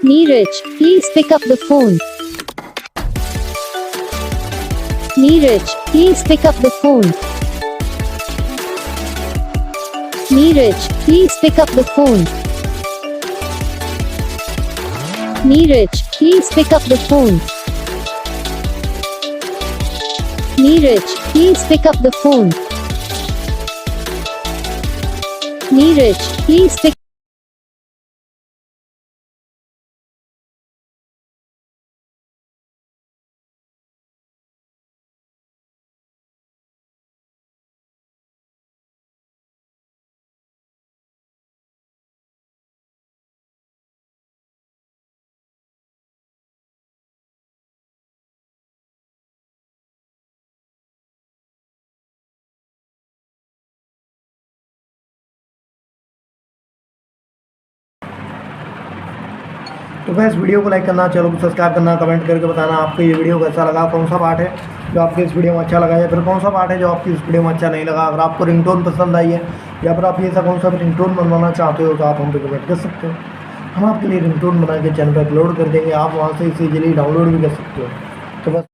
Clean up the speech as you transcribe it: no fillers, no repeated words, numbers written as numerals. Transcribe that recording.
Neeraj, please pick up the phone. Neeraj, please pick up the phone. Neeraj, please pick up the phone. Neeraj, please pick up the phone. Neeraj, please pick up the phone. Neeraj, please pick तो gas video को like करना, channel को subscribe करना, comment करके बताना आपको ये video कैसा लगा, कौन सा पार्ट है जो आपके इस वीडियो में अच्छा लगा या फिर कौन सा पार्ट है जो आपकी इस वीडियो में अच्छा नहीं लगा। अगर आपको रिंगटोन पसंद आई है या फिर आप ये ऐसा कौन सा भी रिंगटोन बनवाना चाहते हो तो आप हम पे कमेंट कर सकते हो। हम आपके लिए रिंगटोन बना के चैनल पर अपलोड कर देंगे, आप वहाँ से इसे इजीली डाउनलोड भी कर सकते हो। तो बस